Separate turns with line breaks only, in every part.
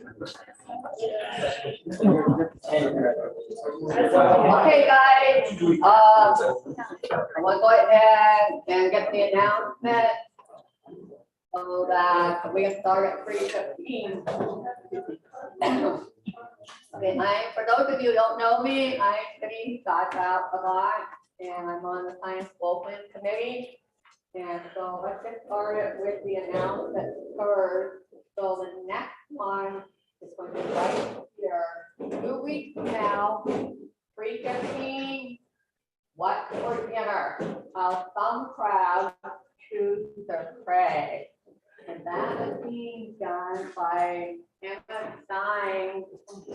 Okay, guys, I'm gonna go ahead and get the announcement so that we can start at 3:15. Okay, for those of you who don't know me, I'm Cindy Scott, and I'm on the Science Development Committee. And so let's get started with the announcement first. So the next one is going to be right here, 2 weeks from now, 3:15. What's for dinner? Some crab choose their prey. And that is being done by Emma Stein,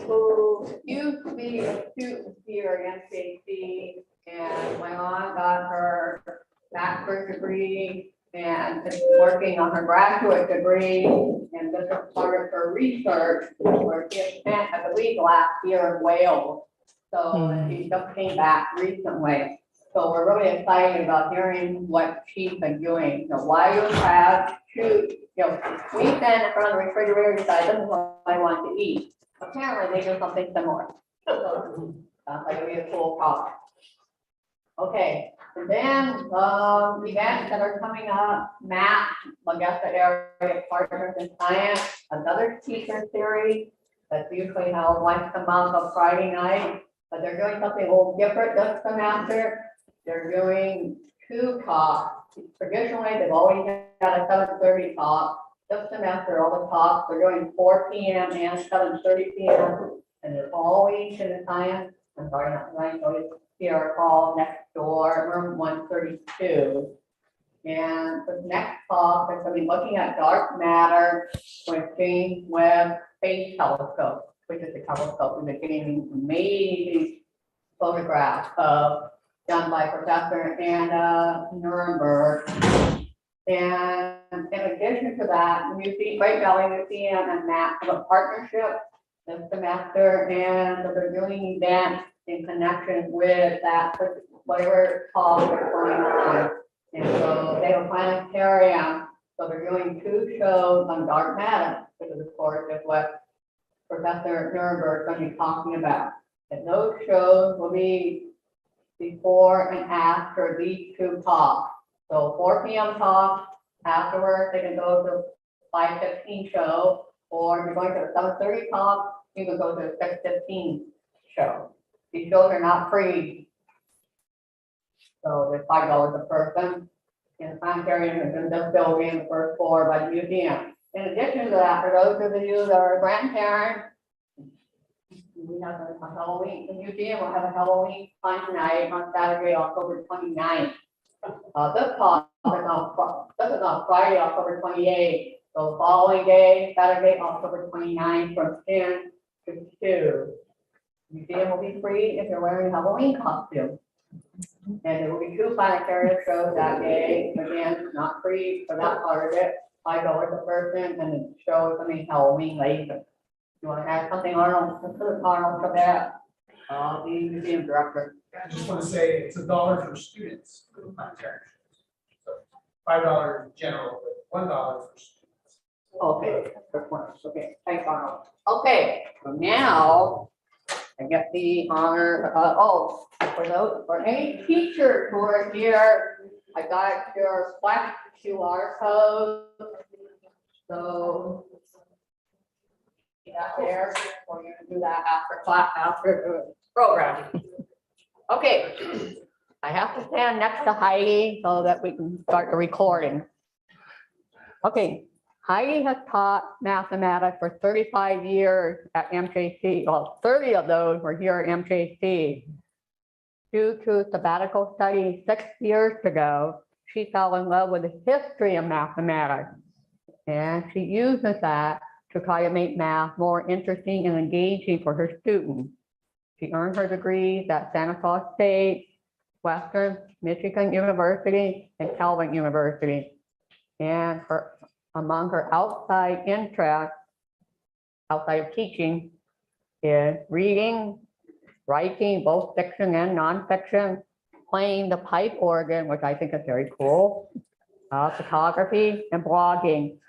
who used to be a student here at MJC, and went on, got her bachelor's degree and is working on her graduate degree. And this is part of her research, where she spent, I believe, last year in Wales. So she just came back recently. So we're really excited about hearing what she's been doing. You know, why you crabs choose, you know, we stand in front of the refrigerator and decide this is what I want to eat. Apparently they do something similar. So sounds like it'll be a cool problem. Okay, and then events that are coming up, math, Augusta Area Partners in Science, another teacher series that's usually held once a month on Friday night, but they're doing something a little different this semester. They're doing 2 talks. Traditionally, they've always had a 7:30 talk. This semester, all the talks, they're doing 4 p.m. and 7:30 p.m. And they're always in the science. I'm sorry, not tonight, always here, hall next door, room 132. And the next talk is going to be looking at dark matter with James Webb Space Telescope, which is the telescope we've been getting amazing photographs of, done by Professor Anna Nuremberg. And in addition to that, the Museum, Great Valley Museum and MAP have a partnership this semester, and they're doing events in connection with that, whatever talk is going on. And so they have a planetarium, so they're doing 2 shows on dark matter, which is of course is what Professor Nuremberg is going to be talking about. And those shows will be before and after these 2 talks. So 4 p.m. talk, afterwards they can go to 5:15 show, or if you're going to the 7:30 talk, you can go to the 6:15 show. These shows are not free. So they're $5 a person. And the planetarium is in this building, the first floor by the museum. In addition to that, for those of you that are grandparents, we have a Halloween, the museum will have a Halloween fun night on Saturday, October 29th. This talk is on Friday, October 28th. So the following day, Saturday, October 29th, from 10 to 2. The museum will be free if you're wearing a Halloween costume. And there will be 2 planetarium shows that day. Again, not free for that part of it, $5 a person, and the show is going to be Halloween later. You want to add something, Arnold? Arnold, for that, the museum director.
I just want to say it's $1 for students for the planetarium. So $5 general, but $1 for students.
Okay, okay, thanks, Arnold. Okay, so now I get the honor. For any teachers who are here, I got your flash QR code. So that there, or you can do that after class, after the program. Okay, I have to stand next to Heidi so that we can start the recording. Okay, Heidi has taught mathematics for 35 years at MJC. Well, 30 of those were here at MJC. Due to sabbatical study 6 years ago, she fell in love with the history of mathematics, and she uses that to try to make math more interesting and engaging for her students. She earned her degrees at Santa Claus State, Western Michigan University, and Calvin University. And among her outside interests, outside of teaching, is reading, writing, both fiction and nonfiction, playing the pipe organ, which I think is very cool, photography, and blogging.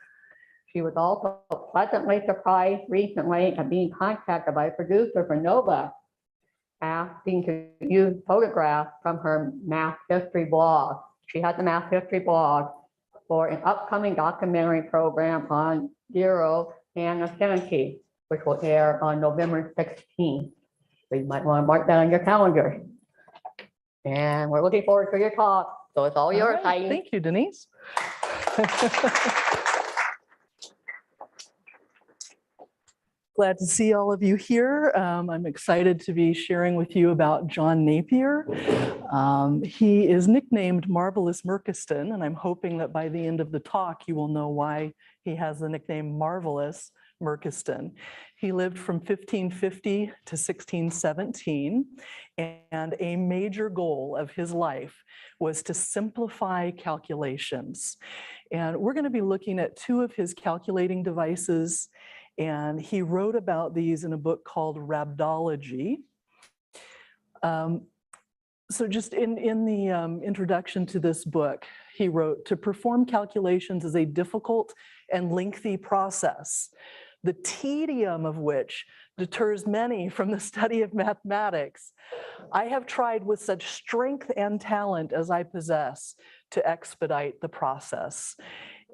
She was also pleasantly surprised recently at being contacted by a producer for Nova, asking to use photographs from her math history blog. She has a math history blog for an upcoming documentary program on Zero and Affinity, which will air on November 16th. So you might want to mark that on your calendar. And we're looking forward to your talk. So it's all yours,
right,
Heidi.
thank you, Denise. Glad to see all of you here. I'm excited to be sharing with you about John Napier. He is nicknamed Marvelous Murchiston, and I'm hoping that by the end of the talk, you will know why he has the nickname Marvelous Murchiston. He lived from 1550 to 1617, and a major goal of his life was to simplify calculations. And we're going to be looking at two of his calculating devices, and he wrote about these in a book called Rhabdology. So just in the introduction to this book, he wrote, "To perform calculations is a difficult and lengthy process, the tedium of which deters many from the study of mathematics. I have tried with such strength and talent as I possess to expedite the process."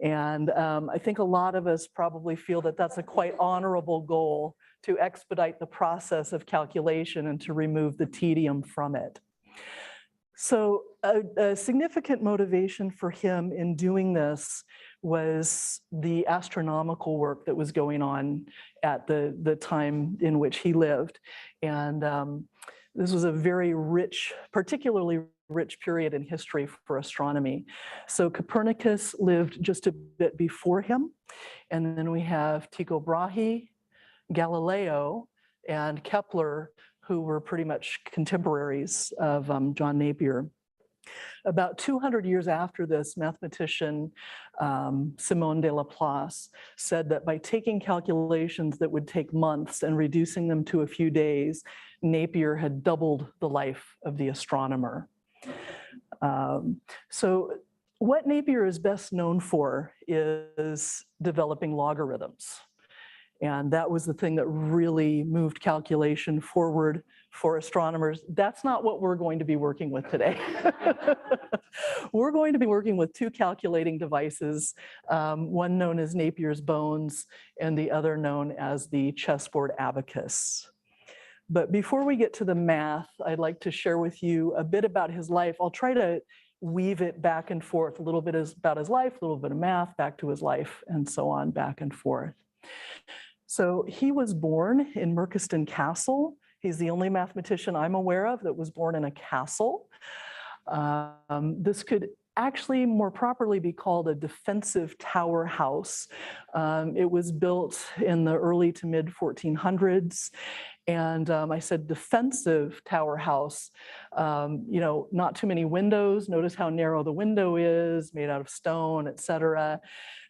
And I think a lot of us probably feel that that's a quite honorable goal, to expedite the process of calculation and to remove the tedium from it. So a significant motivation for him in doing this was the astronomical work that was going on at the time in which he lived. And this was a very rich, particularly rich period in history for astronomy. So Copernicus lived just a bit before him. And then we have Tycho Brahe, Galileo, and Kepler, who were pretty much contemporaries of John Napier. About 200 years after this, mathematician Simon de Laplace said that by taking calculations that would take months and reducing them to a few days, Napier had doubled the life of the astronomer. So what Napier is best known for is developing logarithms. And that was the thing that really moved calculation forward for astronomers. That's not what we're going to be working with today. We're going to be working with two calculating devices, one known as Napier's bones and the other known as the chessboard abacus. But before we get to the math, I'd like to share with you a bit about his life. I'll try to weave it back and forth, a little bit about his life, a little bit of math, back to his life, and so on, back and forth. So he was born in Murchiston Castle. He's the only mathematician I'm aware of that was born in a castle. This could actually more properly be called a defensive tower house. It was built in the early to mid 1400s. And I said defensive tower house, you know, not too many windows. Notice how narrow the window is, made out of stone, et cetera.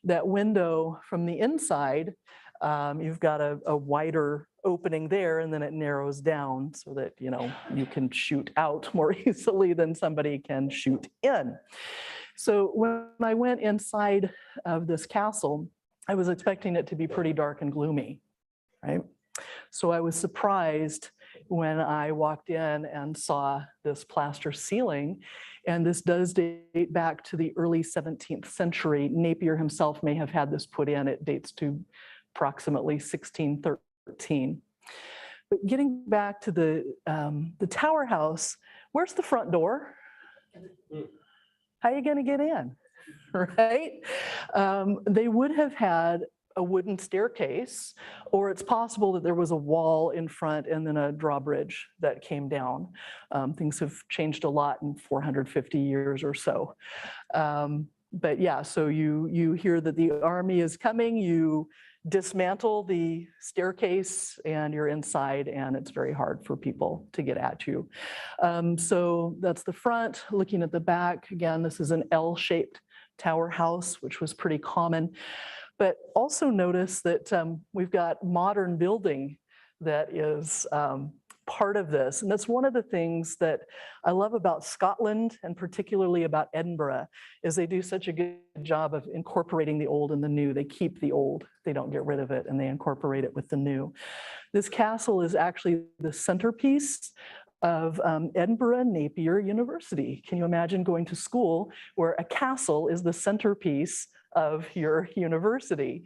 That window from the inside, you've got a wider opening there, and then it narrows down so that, you know, you can shoot out more easily than somebody can shoot in. So when I went inside of this castle, I was expecting it to be pretty dark and gloomy, right? So I was surprised when I walked in and saw this plaster ceiling, and this does date back to the early 17th century. Napier himself may have had this put in. It dates to approximately 1613. But getting back to the tower house, where's the front door? How are you going to get in, right? They would have had a wooden staircase, or it's possible that there was a wall in front and then a drawbridge that came down. Things have changed a lot in 450 years or so. But yeah, so you hear that the army is coming, you dismantle the staircase and you're inside, and it's very hard for people to get at you. So that's the front. Looking at the back, again, this is an L-shaped tower house, which was pretty common. But also notice that we've got modern building that is part of this. And that's one of the things that I love about Scotland and particularly about Edinburgh is they do such a good job of incorporating the old and the new. They keep the old, they don't get rid of it, and they incorporate it with the new. This castle is actually the centerpiece of Edinburgh Napier University. Can you imagine going to school where a castle is the centerpiece of your university?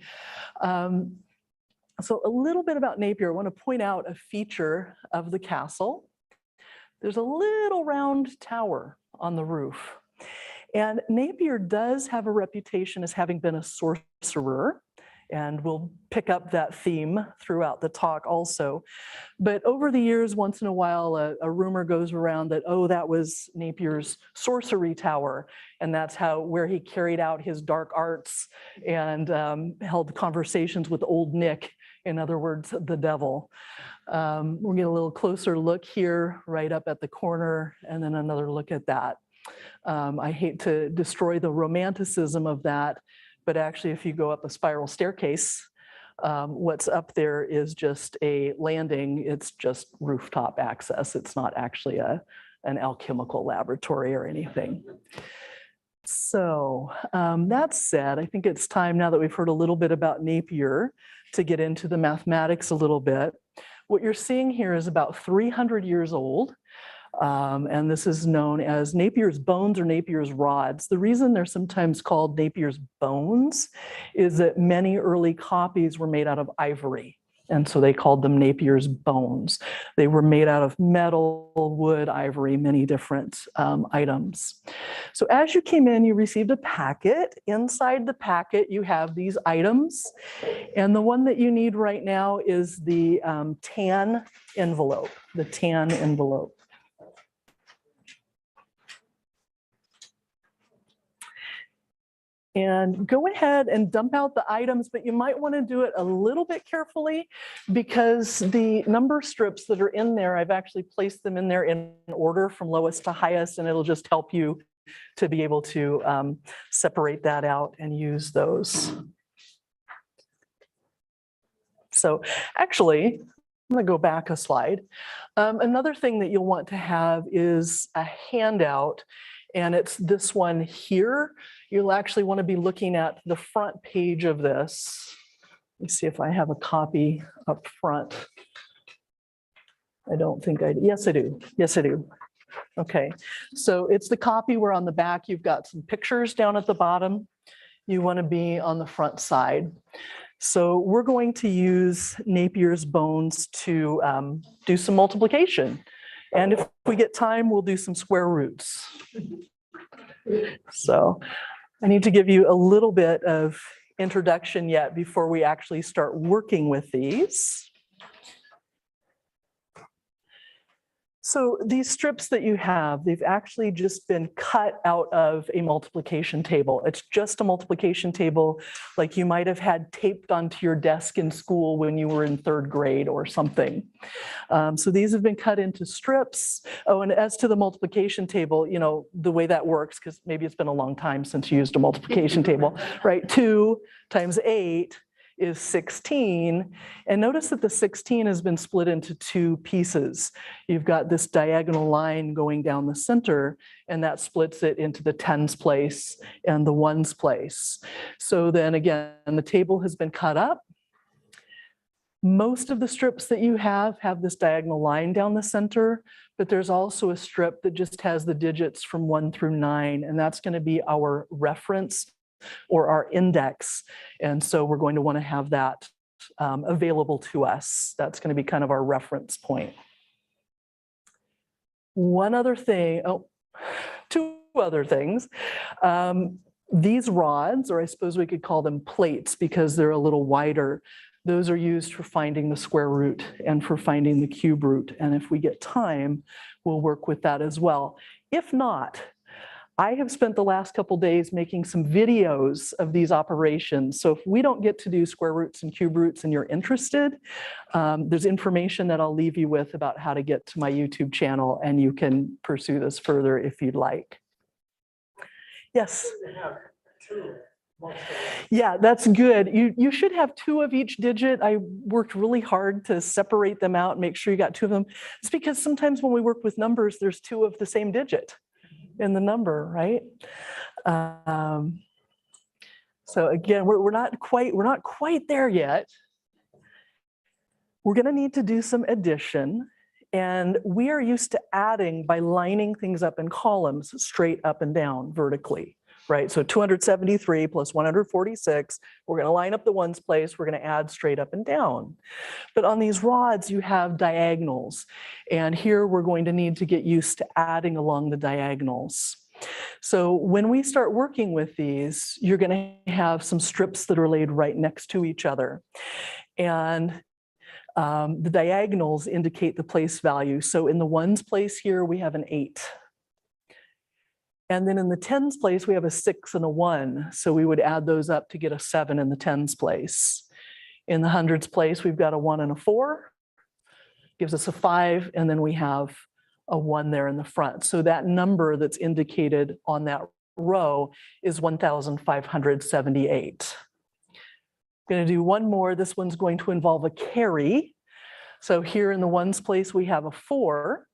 So a little bit about Napier. I want to point out a feature of the castle. There's a little round tower on the roof. And Napier does have a reputation as having been a sorcerer, and we'll pick up that theme throughout the talk also. But over the years, once in a while, a rumor goes around that, oh, that was Napier's sorcery tower, and that's where he carried out his dark arts and held conversations with Old Nick, in other words, the devil. We'll get a little closer look here, right up at the corner, and then another look at that. I hate to destroy the romanticism of that, but actually, if you go up a spiral staircase, what's up there is just a landing. It's just rooftop access. It's not actually an alchemical laboratory or anything. So that said, I think it's time now that we've heard a little bit about Napier to get into the mathematics a little bit. What you're seeing here is about 300 years old. And this is known as Napier's bones or Napier's rods. The reason they're sometimes called Napier's bones is that many early copies were made out of ivory. And so they called them Napier's bones. They were made out of metal, wood, ivory, many different items. So as you came in, you received a packet. Inside the packet, you have these items. And the one that you need right now is the tan envelope, the tan envelope. And go ahead and dump out the items, but you might want to do it a little bit carefully because the number strips that are in there, I've actually placed them in there in order from lowest to highest, and it'll just help you to be able to separate that out and use those. So actually, I'm going to go back a slide. Another thing that you'll want to have is a handout, and it's this one here. You'll actually want to be looking at the front page of this. Let me see if I have a copy up front. I don't think I do. Yes, I do. Yes, I do. Okay, so it's the copy where on the back you've got some pictures down at the bottom. You want to be on the front side. So we're going to use Napier's bones to do some multiplication. And if we get time, we'll do some square roots. So I need to give you a little bit of introduction yet before we actually start working with these. So these strips that you have, they've actually just been cut out of a multiplication table. It's just a multiplication table like you might have had taped onto your desk in school when you were in 3rd grade or something. So these have been cut into strips. Oh, and as to the multiplication table, you know, the way that works, because maybe it's been a long time since you used a multiplication table, right? 2 times 8 is 16. And notice that the 16 has been split into 2 pieces. You've got this diagonal line going down the center, and that splits it into the tens place and the ones place. So then again, the table has been cut up. Most of the strips that you have this diagonal line down the center, but there's also a strip that just has the digits from 1 through 9, and that's going to be our reference or our index. And so we're going to want to have that available to us. That's going to be kind of our reference point. One other thing, 2 other things. These rods, or I suppose we could call them plates because they're a little wider, those are used for finding the square root and for finding the cube root. And if we get time, we'll work with that as well. If not, I have spent the last couple days making some videos of these operations. So if we don't get to do square roots and cube roots and you're interested, there's information that I'll leave you with about how to get to my YouTube channel, and you can pursue this further if you'd like. Yes?
They have 2
Yeah, that's good. You should have two of each digit. I worked really hard to separate them out and make sure you got two of them. It's because sometimes when we work with numbers, there's two of the same digit in the number, right? So again, we're not quite there yet. We're going to need to do some addition, and we are used to adding by lining things up in columns straight up and down vertically, right? So 273 plus 146, we're going to line up the ones place, we're going to add straight up and down. But on these rods, you have diagonals, and here we're going to need to get used to adding along the diagonals. So when we start working with these, you're going to have some strips that are laid right next to each other. And the diagonals indicate the place value. So in the ones place here, we have an 8. And then in the tens place, we have a 6 and a 1. So we would add those up to get a 7 in the tens place. In the hundreds place, we've got a 1 and a 4, gives us a 5, and then we have a 1 there in the front. So that number that's indicated on that row is 1,578. Going to do one more. This one's going to involve a carry. So here in the ones place, we have a 4.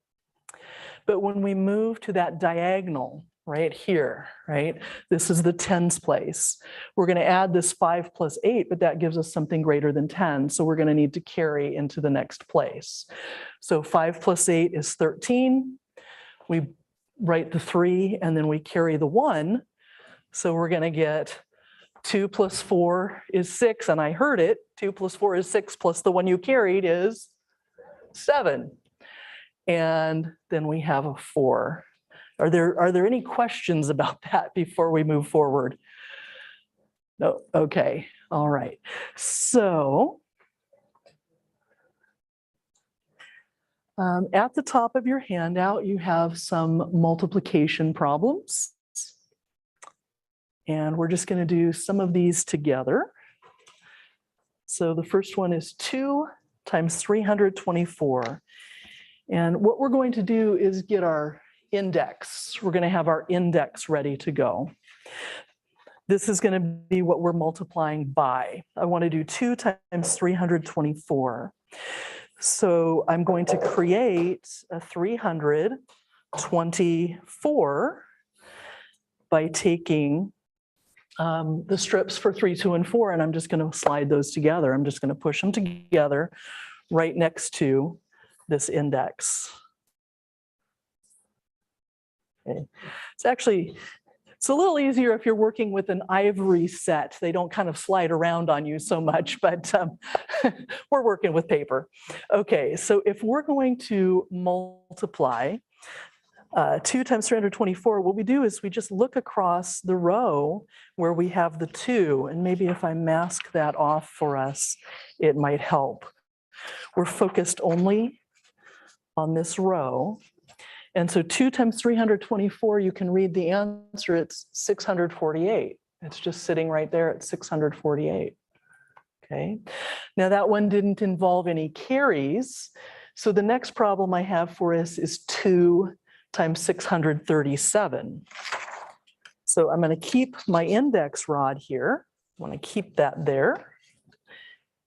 But when we move to that diagonal right here, right, this is the tens place. We're going to add this 5 plus 8, but that gives us something greater than 10. So we're going to need to carry into the next place. So 5 plus 8 is 13. We write the 3, and then we carry the 1. So we're going to get 2 plus 4 is 6, and I heard it. 2 plus 4 is 6, plus the one you carried is 7. And then we have a 4. Are there any questions about that before we move forward? No, okay, all right. So at the top of your handout, you have some multiplication problems. And we're just going to do some of these together. So the first one is 2 times 324. And what we're going to do is get our index. We're going to have our index ready to go. This is going to be what we're multiplying by. I want to do 2 times 324. So I'm going to create a 324 by taking the strips for 3, 2, and 4, and I'm just going to slide those together. I'm just going to push them together right next to this index. Okay. It's a little easier if you're working with an ivory set. They don't kind of slide around on you so much, but we're working with paper. Okay, so if we're going to multiply 2 times 324, what we do is we just look across the row where we have the 2, and maybe if I mask that off for us, it might help. We're focused only on this row. And so 2 times 324, you can read the answer, it's 648. It's just sitting right there at 648. Okay, now that one didn't involve any carries. So the next problem I have for us is 2 times 637. So I'm going to keep my index rod here. I want to keep that there.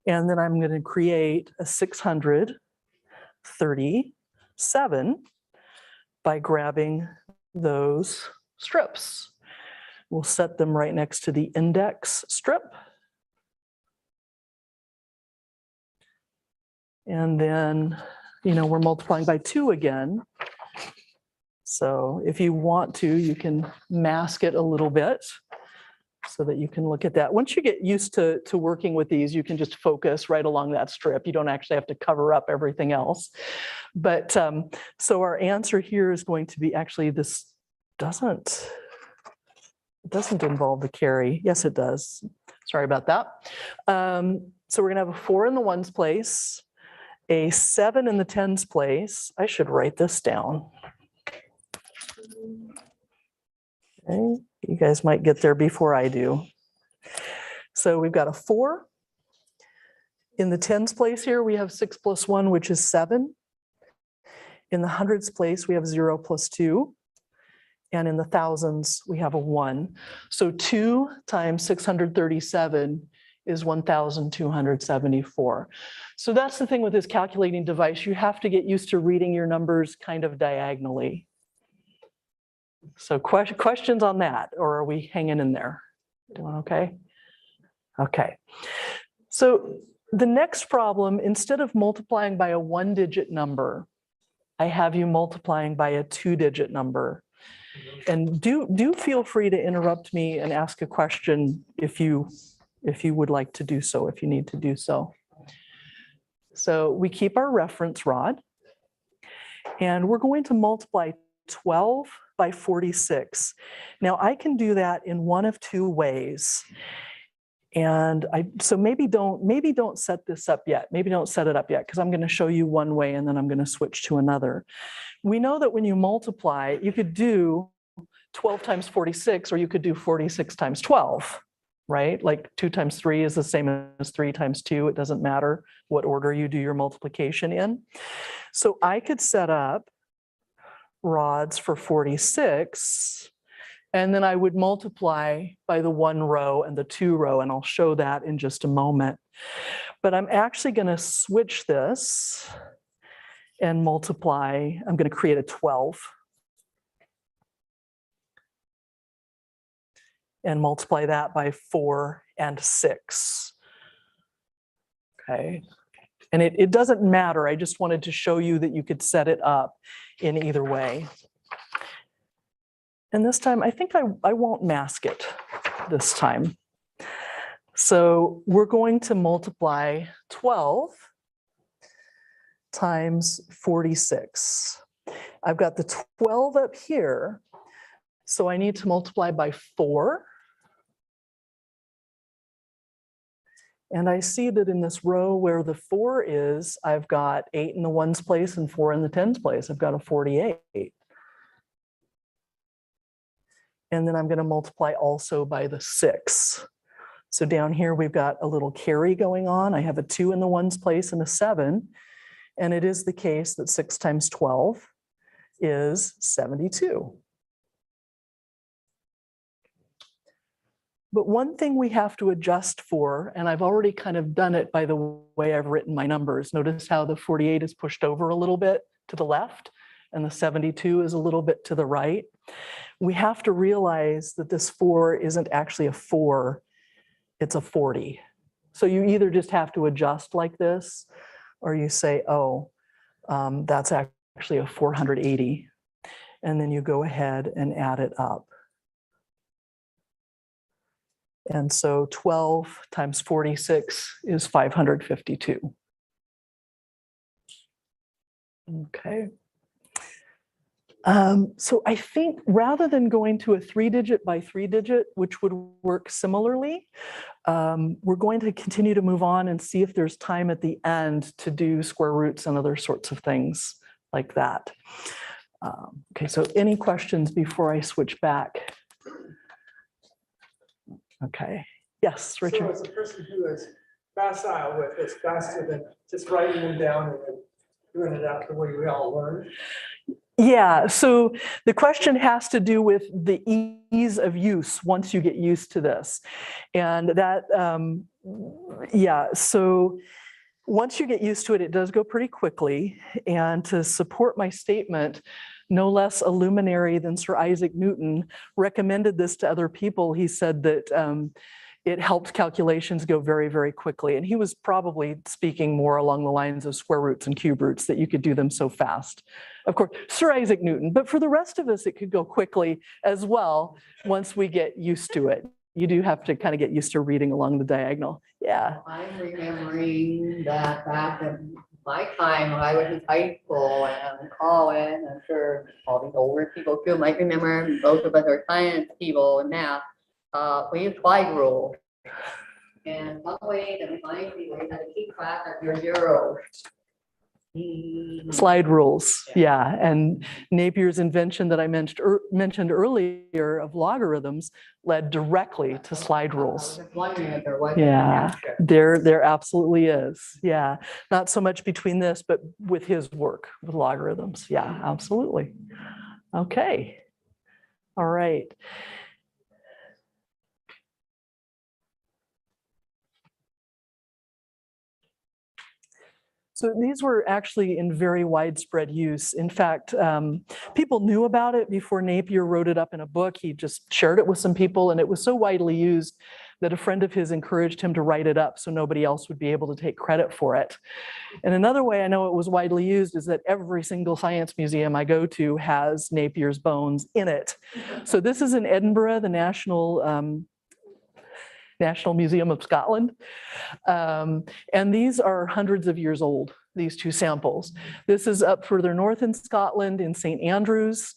And then I'm going to create a 637 by grabbing those strips. We'll set them right next to the index strip. And then, we're multiplying by 2 again. So if you want to, you can mask it a little bit so that you can look at that. Once you get used to working with these, you can just focus right along that strip. You don't actually have to cover up everything else. But so our answer here is going to be, actually, this doesn't involve the carry. Yes, it does. Sorry about that. So we're going to have a 4 in the ones place, a 7 in the tens place. I should write this down. Okay, you guys might get there before I do. So we've got a 4. In the tens place here, we have 6 plus 1, which is 7. In the hundreds place, we have 0 plus 2. And in the thousands, we have a 1. So 2 times 637 is 1,274. So that's the thing with this calculating device. You have to get used to reading your numbers kind of diagonally. So questions on that, or are we hanging in there? Doing okay? Okay. So the next problem, instead of multiplying by a 1-digit number, I have you multiplying by a 2-digit number. And do feel free to interrupt me and ask a question if you would like to do so, if you need to do so. So we keep our reference rod, and we're going to multiply 12 by 46. Now I can do that in one of two ways. And so maybe don't set this up yet. Maybe don't set it up yet, because I'm going to show you one way and then I'm going to switch to another. We know that when you multiply, you could do 12 times 46, or you could do 46 times 12, right? Like 2 times 3 is the same as 3 times 2. It doesn't matter what order you do your multiplication in. So I could set up rods for 46, and then I would multiply by the 1 row and the 2 row, and I'll show that in just a moment. But I'm actually going to switch this and multiply. I'm going to create a 12 and multiply that by 4 and 6. Okay. And it doesn't matter. I just wanted to show you that you could set it up in either way. And this time, I think I won't mask it this time. So we're going to multiply 12 times 46. I've got the 12 up here, so I need to multiply by 4. And I see that in this row where the 4 is, I've got 8 in the ones place and 4 in the tens place. I've got a 48. And then I'm going to multiply also by the 6. So down here, we've got a little carry going on. I have a 2 in the ones place and a 7. And it is the case that 6 times 12 is 72. But one thing we have to adjust for, and I've already kind of done it by the way I've written my numbers. Notice how the 48 is pushed over a little bit to the left, and the 72 is a little bit to the right. We have to realize that this 4 isn't actually a 4, it's a 40. So you either just have to adjust like this, or you say, oh, that's actually a 480. And then you go ahead and add it up. And so 12 times 46 is 552. Okay. So I think rather than going to a 3-digit by 3-digit, which would work similarly, we're going to continue to move on and see if there's time at the end to do square roots and other sorts of things like that. Okay, so any questions before I switch back? Okay, yes, Richard.
So as a person who is facile with this, faster than just writing them down and then doing it out the way we all learn.
Yeah, so the question has to do with the ease of use once you get used to this. And that, yeah, so once you get used to it, it does go pretty quickly. And to support my statement, no less a luminary than Sir Isaac Newton recommended this to other people. He said that it helped calculations go very, very quickly. And he was probably speaking more along the lines of square roots and cube roots, that you could do them so fast. Of course, Sir Isaac Newton, but for the rest of us, it could go quickly as well once we get used to it. You do have to kind of get used to reading along the diagonal. Yeah.
I'm remembering that back in my time, when I was in high school and college, I'm sure all these older people too might remember, most of us are science people and math. We use slide rules. And one way to remind you is to keep track of your zeros.
Slide rules, yeah. And Napier's invention that I mentioned earlier of logarithms led directly to slide rules.
I was wondering if there was a
Yeah,
connection.
there absolutely is. Yeah, not so much between this, but with his work with logarithms. Yeah, absolutely. Okay. All right. So these were actually in very widespread use. In fact, people knew about it before Napier wrote it up in a book. He just shared it with some people, and it was so widely used that a friend of his encouraged him to write it up so nobody else would be able to take credit for it. And another way I know it was widely used is that every single science museum I go to has Napier's bones in it. So this is in Edinburgh, the National Museum of Scotland. And these are hundreds of years old, these two samples. This is up further north in Scotland in St. Andrews.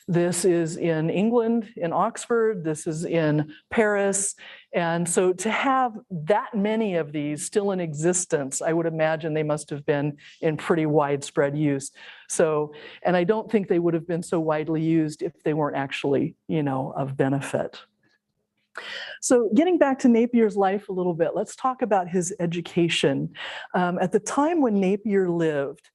This is in England, in Oxford. This is in Paris. And so to have that many of these still in existence, I would imagine they must have been in pretty widespread use. So, and I don't think they would have been so widely used if they weren't actually, of benefit. So getting back to Napier's life a little bit, let's talk about his education. At the time when Napier lived,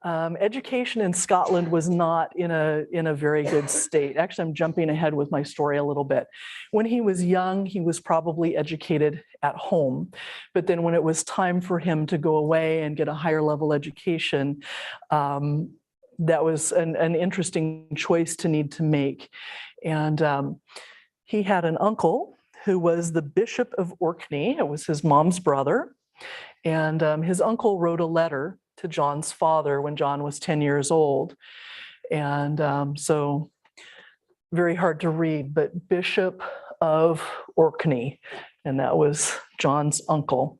education in Scotland was not in a very good state. Actually, I'm jumping ahead with my story a little bit. When he was young, he was probably educated at home. But then when it was time for him to go away and get a higher level education, that was an interesting choice to need to make. And he had an uncle who was the Bishop of Orkney. It was his mom's brother. And his uncle wrote a letter to John's father when John was 10 years old. And so very hard to read, but Bishop of Orkney, and that was John's uncle.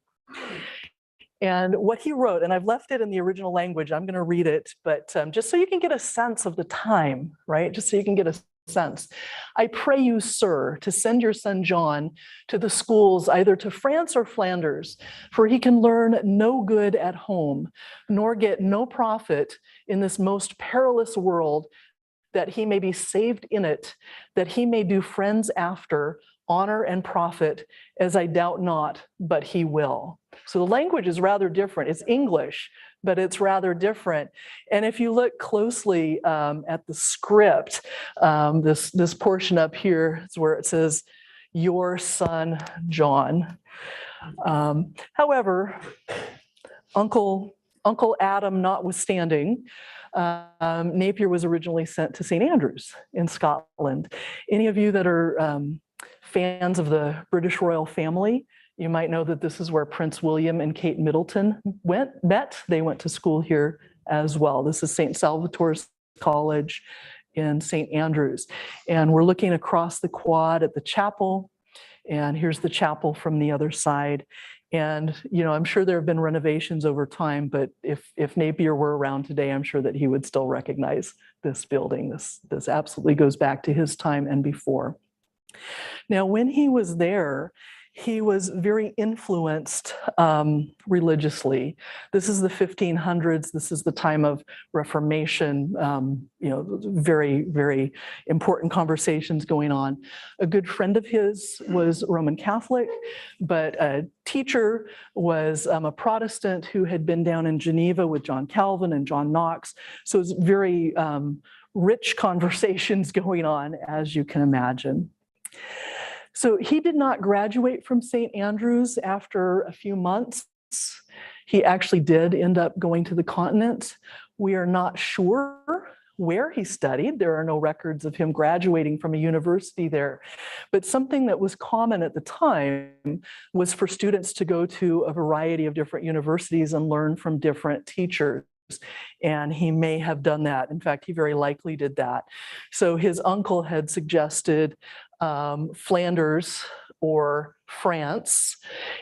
And what he wrote, and I've left it in the original language, I'm going to read it, but just so you can get a sense of the time, right? Just so you can get a sense. I pray you, sir, to send your son John to the schools either to France or Flanders, for he can learn no good at home, nor get no profit in this most perilous world, that he may be saved in it, that he may do friends after, honor and profit, as I doubt not, but he will. So the language is rather different. It's English, but it's rather different. And if you look closely at the script, this portion up here is where it says, your son, John. However, Uncle Adam notwithstanding, Napier was originally sent to St. Andrews in Scotland. Any of you that are fans of the British royal family, you might know that this is where Prince William and Kate Middleton met. They went to school here as well. This is St. Salvator's College in St. Andrews. And we're looking across the quad at the chapel. And here's the chapel from the other side. And, I'm sure there have been renovations over time, but if Napier were around today, I'm sure that he would still recognize this building. This absolutely goes back to his time and before. Now, when he was there, he was very influenced religiously. This is the 1500s. This is the time of Reformation, very, very important conversations going on. A good friend of his was Roman Catholic, but a teacher was a Protestant who had been down in Geneva with John Calvin and John Knox. So it's very rich conversations going on, as you can imagine. So he did not graduate from St. Andrews after a few months. He actually did end up going to the continent. We are not sure where he studied. There are no records of him graduating from a university there. But something that was common at the time was for students to go to a variety of different universities and learn from different teachers. And he may have done that. In fact, he very likely did that. So his uncle had suggested Flanders or France.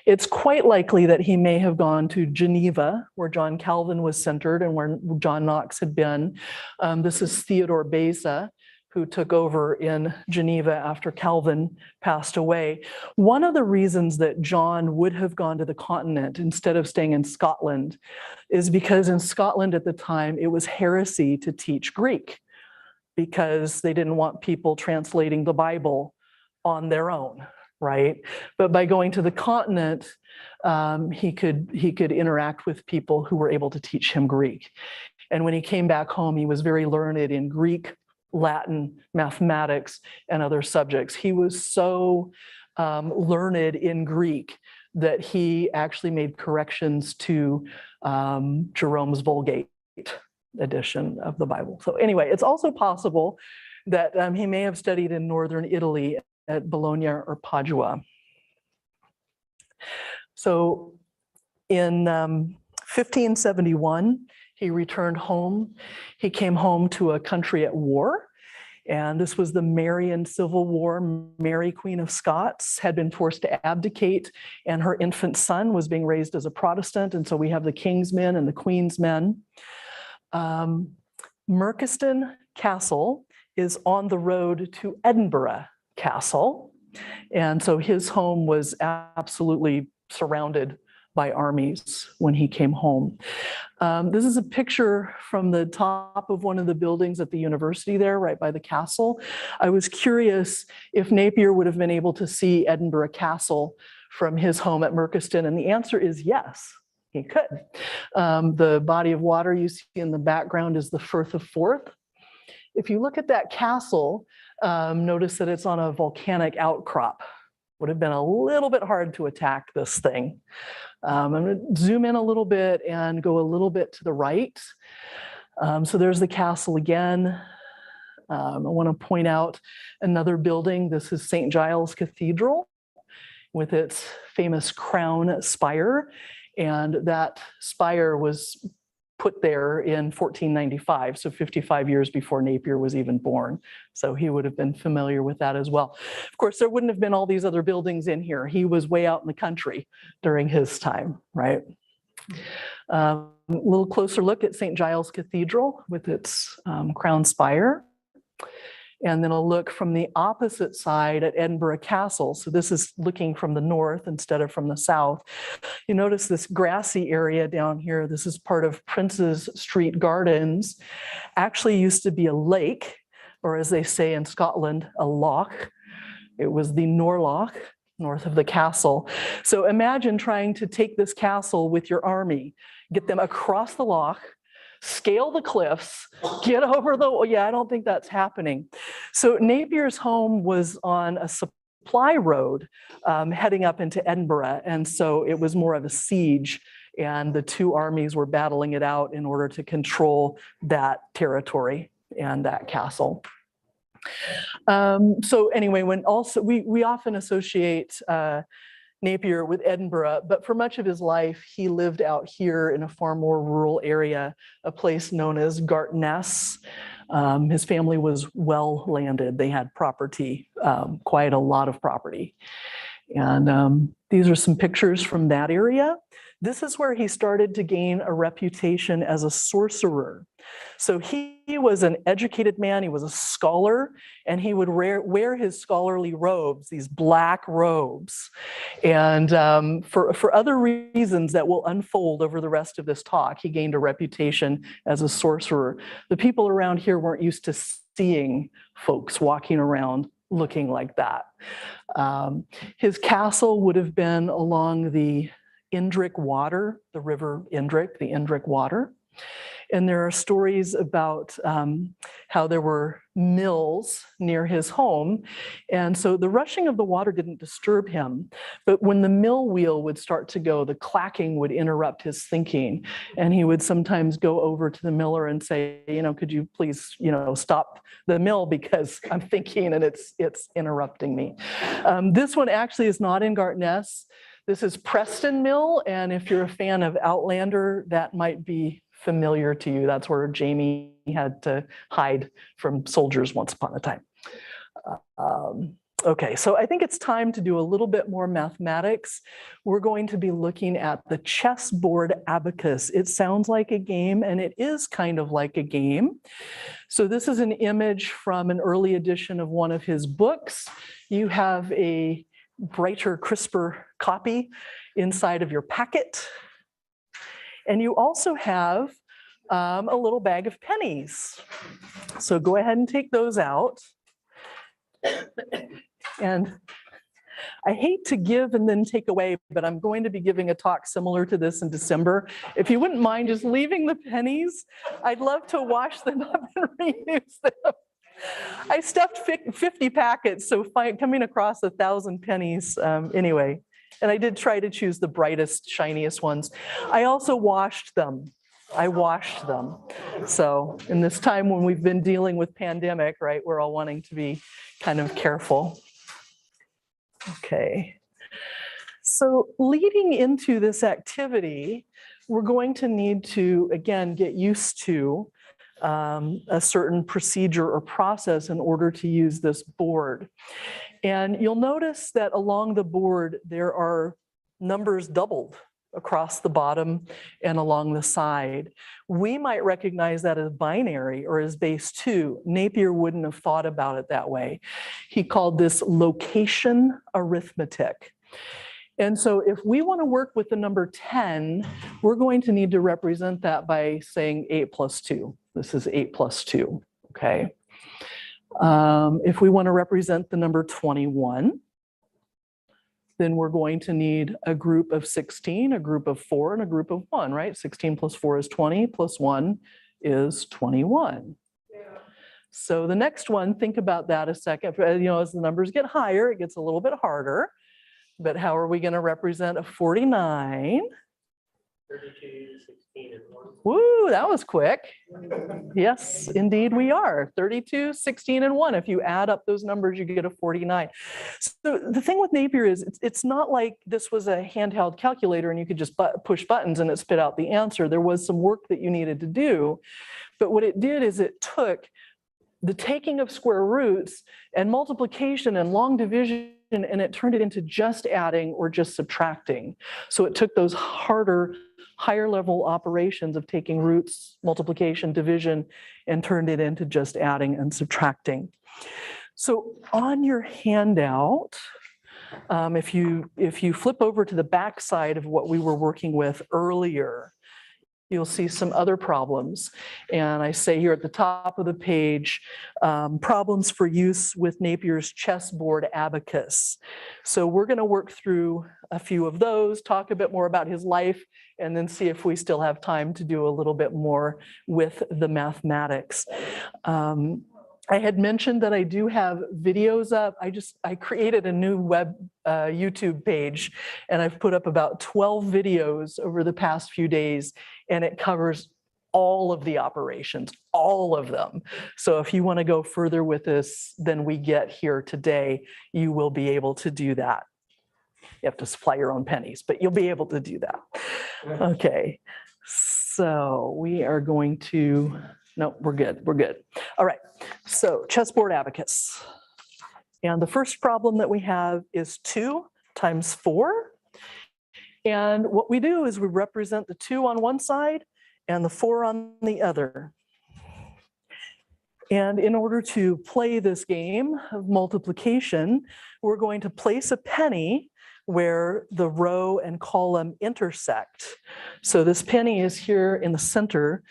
It's quite likely that he may have gone to Geneva, where John Calvin was centered and where John Knox had been. This is Theodore Beza, who took over in Geneva after Calvin passed away. One of the reasons that John would have gone to the continent instead of staying in Scotland is because in Scotland at the time, it was heresy to teach Greek, because they didn't want people translating the Bible on their own, right? But by going to the continent, he could interact with people who were able to teach him Greek. And when he came back home, he was very learned in Greek Latin, mathematics, and other subjects. He was so learned in Greek that he actually made corrections to Jerome's Vulgate edition of the Bible. So anyway, it's also possible that he may have studied in northern Italy at Bologna or Padua. So in 1571, he returned home. He came home to a country at war, and this was the Marian Civil War. Mary, Queen of Scots, had been forced to abdicate, and her infant son was being raised as a Protestant, and so we have the King's men and the Queen's men. Merchiston Castle is on the road to Edinburgh Castle, and so his home was absolutely surrounded by armies when he came home. This is a picture from the top of one of the buildings at the university there, right by the castle. I was curious if Napier would have been able to see Edinburgh Castle from his home at Merchiston, and the answer is yes, he could. The body of water you see in the background is the Firth of Forth. If you look at that castle, notice that it's on a volcanic outcrop. Would have been a little bit hard to attack this thing. I'm going to zoom in a little bit and go a little bit to the right. So there's the castle again. I want to point out another building. This is St. Giles Cathedral with its famous crown spire. And that spire was put there in 1495, so 55 years before Napier was even born. So he would have been familiar with that as well. Of course, there wouldn't have been all these other buildings in here. He was way out in the country during his time, right? A little closer look at St. Giles Cathedral with its crown spire. And then a look from the opposite side at Edinburgh Castle. So this is looking from the north instead of from the south. You notice this grassy area down here. This is part of Prince's Street Gardens. Actually used to be a lake, or as they say in Scotland, a loch. It was the Norloch, north of the castle. So imagine trying to take this castle with your army, get them across the loch, scale the cliffs, get over the, yeah, I don't think that's happening. So Napier's home was on a supply road heading up into Edinburgh. And so it was more of a siege, and the two armies were battling it out in order to control that territory and that castle. So anyway, when also we often associate Napier with Edinburgh, but for much of his life, he lived out here in a far more rural area, a place known as Gartness. His family was well landed. They had property, quite a lot of property. And these are some pictures from that area. This is where he started to gain a reputation as a sorcerer. So he was an educated man, he was a scholar, and he would wear his scholarly robes, these black robes. And for other reasons that will unfold over the rest of this talk, he gained a reputation as a sorcerer. The people around here weren't used to seeing folks walking around looking like that. His castle would have been along the Indrick Water, the river Indrick, the Indrick Water. And there are stories about how there were mills near his home. And so the rushing of the water didn't disturb him. But when the mill wheel would start to go, the clacking would interrupt his thinking. And he would sometimes go over to the miller and say, could you please, stop the mill because I'm thinking and it's interrupting me. This one actually is not in Gartness. This is Preston Mill. And if you're a fan of Outlander, that might be familiar to you. That's where Jamie had to hide from soldiers once upon a time. Okay, so I think it's time to do a little bit more mathematics. We're going to be looking at the chessboard abacus. It sounds like a game, and it is kind of like a game. So this is an image from an early edition of one of his books. You have a brighter, crisper copy inside of your packet. And you also have a little bag of pennies. So go ahead and take those out. And I hate to give and then take away, but I'm going to be giving a talk similar to this in December. If you wouldn't mind just leaving the pennies, I'd love to wash them up and reuse them. I stuffed 50 packets, so coming across 1,000 pennies anyway. And I did try to choose the brightest, shiniest ones. I also washed them. I washed them. So in this time when we've been dealing with pandemic, right, we're all wanting to be kind of careful. Okay. So leading into this activity, we're going to need to, again, get used to a certain procedure or process in order to use this board. And you'll notice that along the board, there are numbers doubled across the bottom and along the side. We might recognize that as binary or as base 2. Napier wouldn't have thought about it that way. He called this location arithmetic. And so if we want to work with the number 10, we're going to need to represent that by saying 8 plus 2. This is 8 plus 2, okay? If we want to represent the number 21, then we're going to need a group of 16, a group of 4, and a group of 1, right? 16 plus 4 is 20, plus 1 is 21. So the next one, think about that a second. You know, as the numbers get higher, it gets a little bit harder. But how are we going to represent a 49?
32, 16, and 1.
Woo, that was quick. Yes, indeed we are. 32, 16, and 1. If you add up those numbers, you get a 49. So the thing with Napier is it's not like this was a handheld calculator and you could just push buttons and it spit out the answer. There was some work that you needed to do. But what it did is it took the taking of square roots and multiplication and long division, and it turned it into just adding or just subtracting. So it took those harder, higher level operations of taking roots, multiplication, division, and turned it into just adding and subtracting. So on your handout, if you flip over to the back side of what we were working with earlier, you'll see some other problems. And I say here at the top of the page, problems for use with Napier's chessboard abacus. So we're going to work through a few of those, talk a bit more about his life, and then see if we still have time to do a little bit more with the mathematics. I had mentioned that I do have videos up. I created a new web YouTube page, and I've put up about 12 videos over the past few days, and it covers all of the operations, all of them. So if you want to go further with this than we get here today, you will be able to do that. You have to supply your own pennies, but you'll be able to do that. Okay, so we are going to, no, we're good, we're good. All right, so chessboard abacus. And the first problem that we have is 2 times 4. And what we do is we represent the 2 on one side and the 4 on the other. And in order to play this game of multiplication, we're going to place a penny where the row and column intersect. So this penny is here in the center.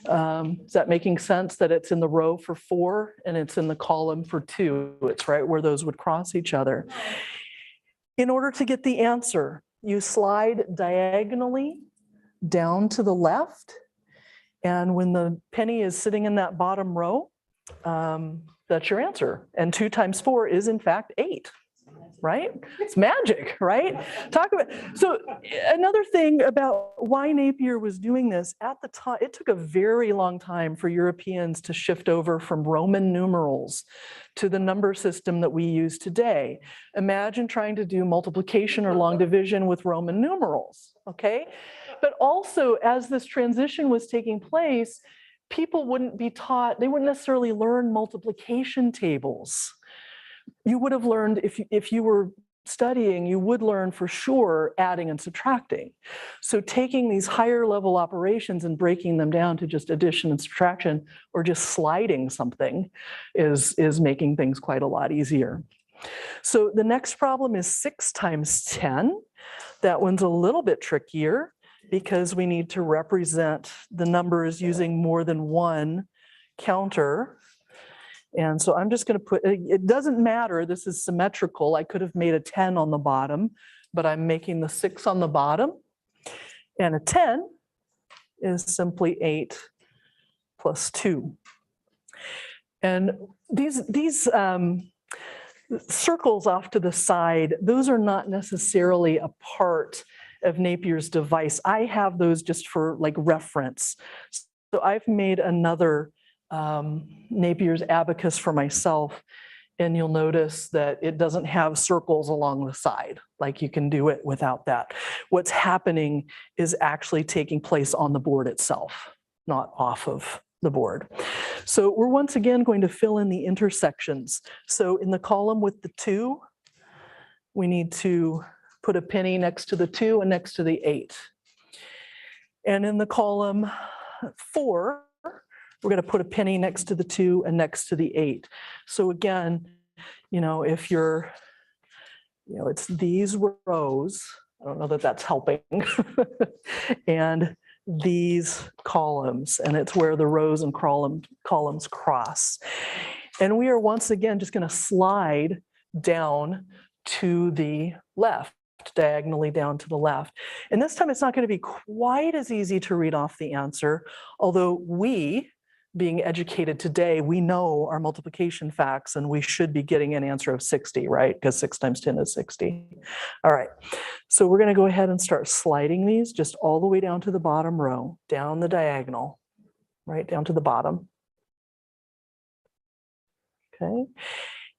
Is that making sense that it's in the row for 4 and it's in the column for 2? It's right where those would cross each other. In order to get the answer, you slide diagonally down to the left. And when the penny is sitting in that bottom row, that's your answer. And 2 times 4 is in fact 8. Right? It's magic, right? Talk about, so another thing about why Napier was doing this at the time, it took a very long time for Europeans to shift over from Roman numerals to the number system that we use today. Imagine trying to do multiplication or long division with Roman numerals, okay? But also as this transition was taking place, people wouldn't be taught, they wouldn't necessarily learn multiplication tables. You would have learned, if you were studying, you would learn for sure adding and subtracting. So taking these higher level operations and breaking them down to just addition and subtraction, or just sliding something, is making things quite a lot easier. So the next problem is 6 times 10. That one's a little bit trickier because we need to represent the numbers using more than one counter. And so I'm just going to put, it doesn't matter, this is symmetrical. I could have made a 10 on the bottom, but I'm making the 6 on the bottom. And a 10 is simply 8 plus 2. And these circles off to the side, those are not necessarily a part of Napier's device. I have those just for like reference. So I've made another Napier's abacus for myself, and you'll notice that it doesn't have circles along the side, like you can do it without that. What's happening is actually taking place on the board itself, not off of the board. So we're once again going to fill in the intersections. So in the column with the 2, we need to put a penny next to the 2 and next to the 8. And in the column 4, we're going to put a penny next to the 2 and next to the 8. So again, if you're, it's these rows, I don't know that that's helping, and these columns, and it's where the rows and columns cross. And we are once again just going to slide down to the left, diagonally down to the left. And this time it's not going to be quite as easy to read off the answer, although we, being educated today, we know our multiplication facts and we should be getting an answer of 60, right? Because 6 times 10 is 60. All right, so we're going to go ahead and start sliding these just all the way down to the bottom row, down the diagonal, right down to the bottom. Okay.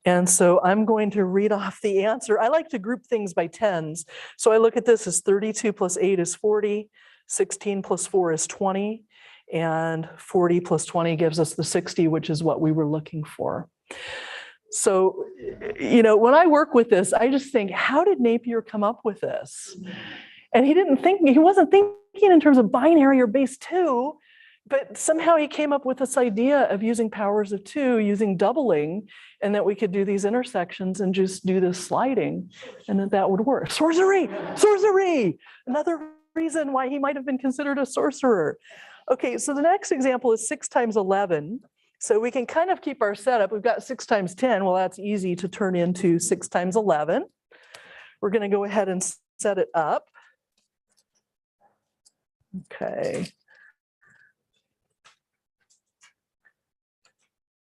And so I'm going to read off the answer. I like to group things by tens. So I look at this as 32 plus 8 is 40, 16 plus 4 is 20, and 40 plus 20 gives us the 60, which is what we were looking for. So, when I work with this, I just think, how did Napier come up with this? And he wasn't thinking in terms of binary or base 2, but somehow he came up with this idea of using powers of 2, using doubling, and that we could do these intersections and just do this sliding, and that would work. Sorcery! Sorcery! Another reason why he might have been considered a sorcerer. Okay, so the next example is 6 times 11. So we can kind of keep our setup. We've got 6 times 10. Well, that's easy to turn into 6 times 11. We're going to go ahead and set it up. Okay.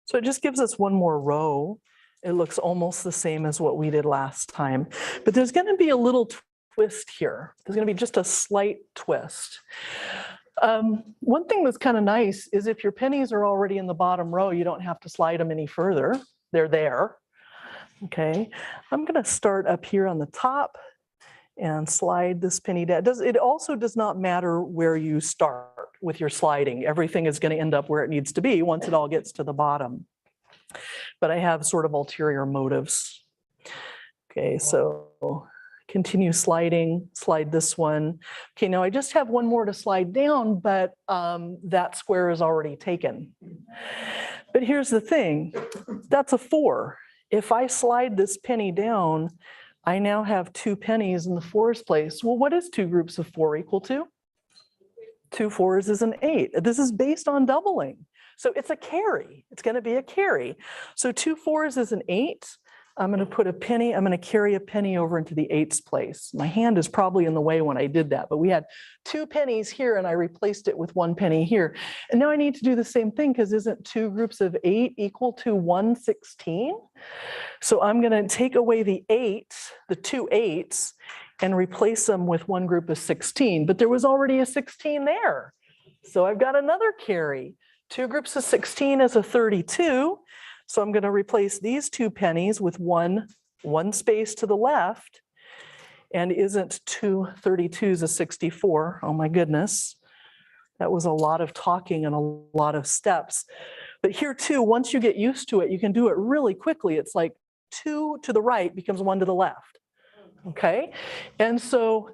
So it just gives us one more row. It looks almost the same as what we did last time. But there's going to be a little twist here. There's going to be just a slight twist. One thing that's kind of nice is if your pennies are already in the bottom row, you don't have to slide them any further. They're there. Okay, I'm going to start up here on the top and slide this penny down. It also does not matter where you start with your sliding. Everything is going to end up where it needs to be once it all gets to the bottom. But I have sort of ulterior motives. Okay, so continue sliding, slide this one. Okay, now I just have one more to slide down, but that square is already taken. But here's the thing, that's a 4. If I slide this penny down, I now have 2 pennies in the 4s place. Well, what is 2 groups of 4 equal to? 2 4s is an 8. This is based on doubling. So it's a carry. It's going to be a carry. So 2 4s is an 8. I'm going to put a penny, I'm going to carry a penny over into the 8's place. My hand is probably in the way when I did that, but we had 2 pennies here and I replaced it with 1 penny here. And now I need to do the same thing because isn't 2 groups of 8 equal to 116? So I'm going to take away the 8, the 2 8s, and replace them with 1 group of 16, but there was already a 16 there. So I've got another carry. 2 groups of 16 is a 32. So I'm going to replace these 2 pennies with one space to the left. And isn't 2 32s a 64? Oh my goodness. That was a lot of talking and a lot of steps. But here too, once you get used to it, you can do it really quickly. It's like 2 to the right becomes 1 to the left. Okay. And so,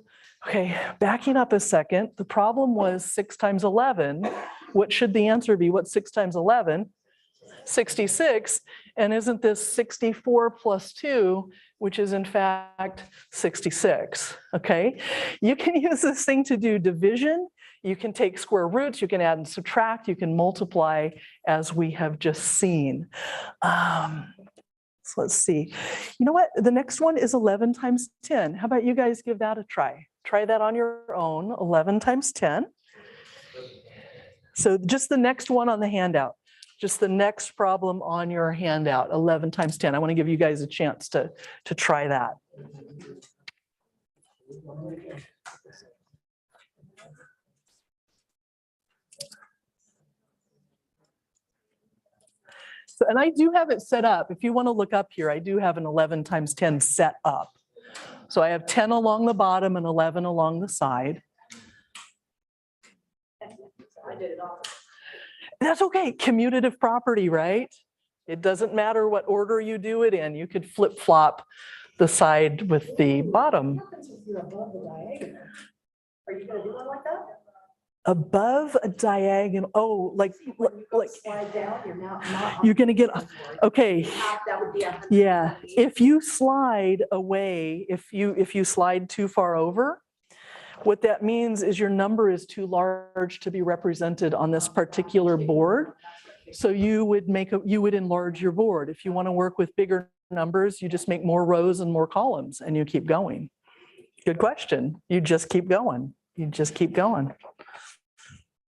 okay, backing up a second, the problem was 6 times 11. What should the answer be? What's 6 times 11? 66, and isn't this 64 plus 2, which is in fact 66, okay? You can use this thing to do division, you can take square roots, you can add and subtract, you can multiply, as we have just seen. So let's see. You know what? The next one is 11 times 10. How about you guys give that a try? Try that on your own, 11 times 10. So just the next one on the handout. just the next problem on your handout, 11 times 10. I want to give you guys a chance to try that. So, and I do have it set up. If you want to look up here, I do have an 11 times 10 set up. So I have 10 along the bottom and 11 along the side.
I did it all.
That's okay, commutative property, right? It doesn't matter what order you do it in. You could flip-flop the side with the bottom.
What happens if you're above the diagonal? Are you gonna do one like that?
Above a diagonal, oh, like,
When you go
like
slide down, you're now not. on
you're gonna get,
the chessboard.
okay,
That would be 100.
yeah. If you slide away, if you slide too far over, what that means is your number is too large to be represented on this particular board. So you would enlarge your board. If you want to work with bigger numbers, you just make more rows and more columns and you keep going. Good question. You just keep going. You just keep going.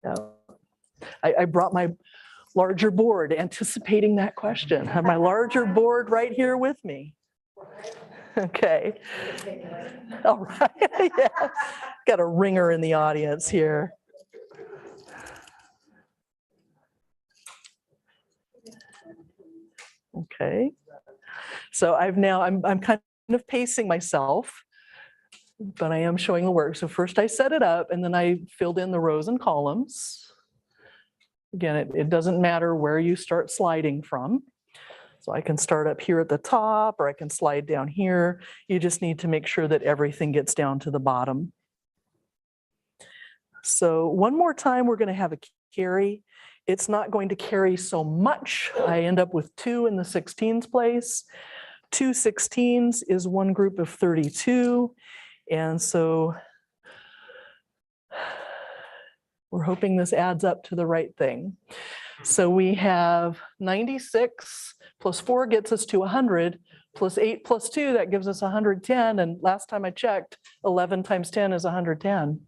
So, I brought my larger board anticipating that question. I have my larger board right here with me. Okay. All right. Yeah. Got a ringer in the audience here. Okay. So I'm kind of pacing myself, but I am showing the work. So first I set it up and then I filled in the rows and columns. Again, it doesn't matter where you start sliding from. So I can start up here at the top or I can slide down here. You just need to make sure that everything gets down to the bottom. So one more time, we're going to have a carry. It's not going to carry so much. I end up with 2 in the 16s place. 2 16s is one group of 32. And so we're hoping this adds up to the right thing. So we have 96 plus 4 gets us to 100, plus 8 plus 2, that gives us 110. And last time I checked, 11 times 10 is 110.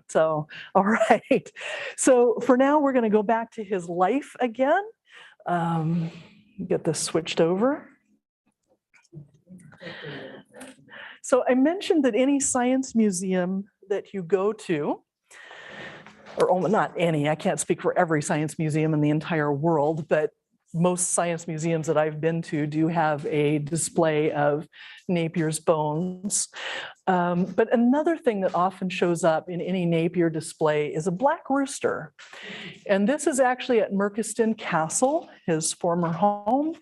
So, all right. So for now, we're going to go back to his life again. Get this switched over. So I mentioned that any science museum that you go to, or not any, I can't speak for every science museum in the entire world, but most science museums that I've been to do have a display of Napier's bones. But another thing that often shows up in any Napier display is a black rooster. And this is actually at Merchiston Castle, his former home.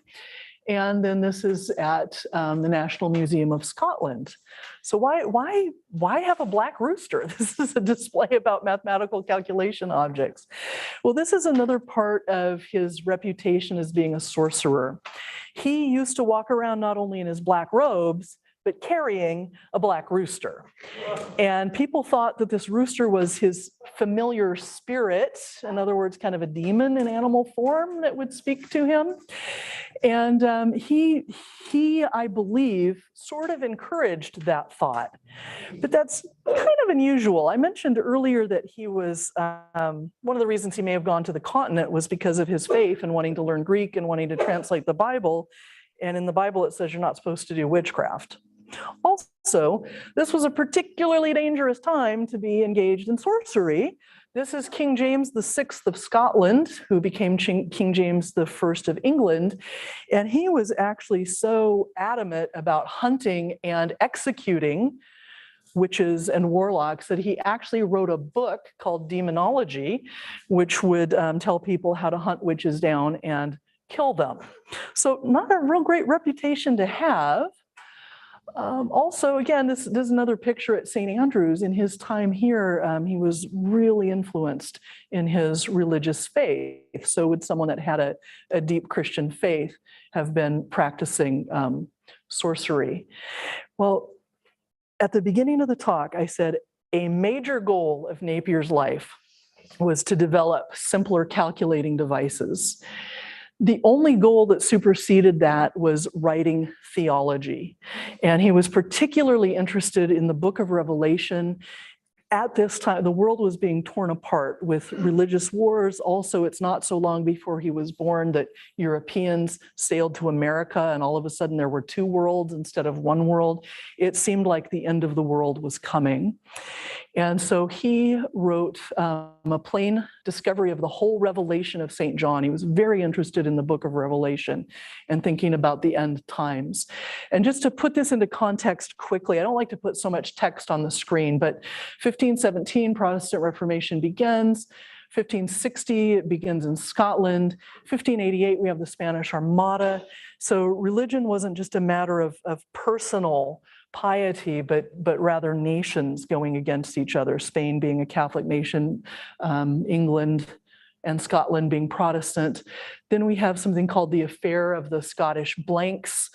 And then this is at the National Museum of Scotland. So why have a black rooster? This is a display about mathematical calculation objects. Well, this is another part of his reputation as being a sorcerer. He used to walk around not only in his black robes, but carrying a black rooster. And people thought that this rooster was his familiar spirit, in other words, kind of a demon in animal form that would speak to him. And he, I believe, sort of encouraged that thought. But that's kind of unusual. I mentioned earlier that he was, one of the reasons he may have gone to the continent was because of his faith and wanting to learn Greek and wanting to translate the Bible. And in the Bible, it says you're not supposed to do witchcraft. Also, this was a particularly dangerous time to be engaged in sorcery. This is King James VI of Scotland, who became King James I of England. And he was actually so adamant about hunting and executing witches and warlocks that he actually wrote a book called Demonology, which would tell people how to hunt witches down and kill them. So not a real great reputation to have. Also, again, this is another picture at St. Andrews. In his time here, he was really influenced in his religious faith. So would someone that had a deep Christian faith have been practicing sorcery? Well, at the beginning of the talk, I said a major goal of Napier's life was to develop simpler calculating devices. The only goal that superseded that was writing theology. And he was particularly interested in the book of Revelation at this time, the world was being torn apart with religious wars. Also, it's not so long before he was born that Europeans sailed to America, and all of a sudden there were two worlds instead of one world. It seemed like the end of the world was coming. And so he wrote a plain discovery of the whole revelation of St. John. He was very interested in the book of Revelation and thinking about the end times. And just to put this into context quickly, I don't like to put so much text on the screen, but 1517, Protestant Reformation begins. 1560, it begins in Scotland. 1588, we have the Spanish Armada. So religion wasn't just a matter of personal piety, but rather nations going against each other, Spain being a Catholic nation, England and Scotland being Protestant. Then we have something called the Affair of the Scottish Blanks,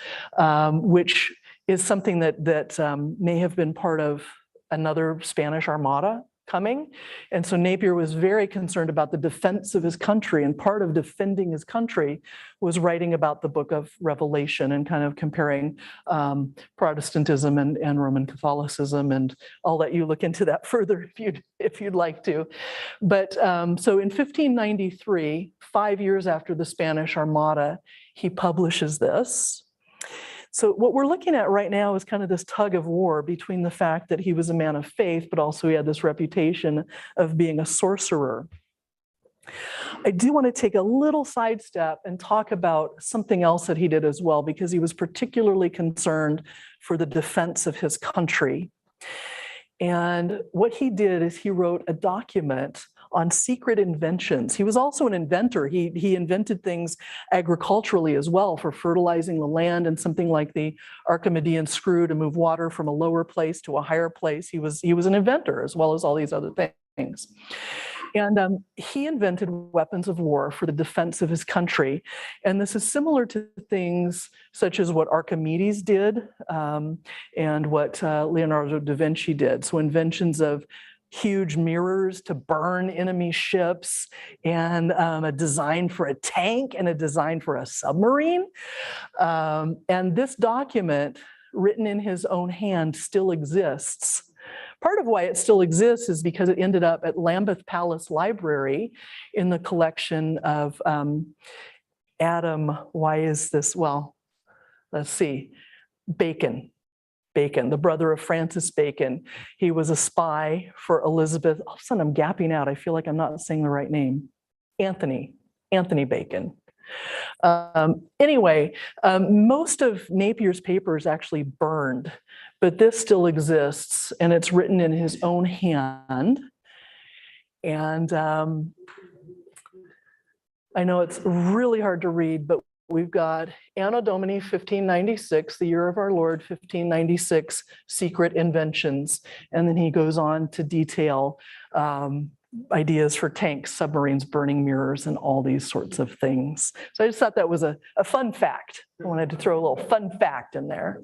which is something that may have been part of another Spanish Armada coming. And so Napier was very concerned about the defense of his country, and part of defending his country was writing about the book of Revelation and kind of comparing Protestantism and Roman Catholicism. And I'll let you look into that further if you'd like to. But so in 1593, 5 years after the Spanish Armada, he publishes this. So what we're looking at right now is kind of this tug of war between the fact that he was a man of faith, but also he had this reputation of being a sorcerer. I do want to take a little sidestep and talk about something else that he did as well, because he was particularly concerned for the defense of his country. And what he did is he wrote a document on secret inventions. He was also an inventor. He invented things agriculturally as well for fertilizing the land, and something like the Archimedean screw to move water from a lower place to a higher place. He was an inventor as well as all these other things. And he invented weapons of war for the defense of his country. And this is similar to things such as what Archimedes did and what Leonardo da Vinci did. So inventions of huge mirrors to burn enemy ships, and a design for a tank and a design for a submarine. And this document, written in his own hand, still exists. Part of why it still exists is because it ended up at Lambeth Palace Library in the collection of Adam, why is this? Well, let's see, Bacon, the brother of Francis Bacon. He was a spy for Elizabeth. All of a sudden I'm gapping out. I feel like I'm not saying the right name. Anthony Bacon. Anyway, most of Napier's papers actually burned, but this still exists, and it's written in his own hand. And I know it's really hard to read, but we've got Anno Domini 1596, the year of our Lord, 1596, secret inventions. And then he goes on to detail ideas for tanks, submarines, burning mirrors, and all these sorts of things. So I just thought that was a fun fact. I wanted to throw a little fun fact in there.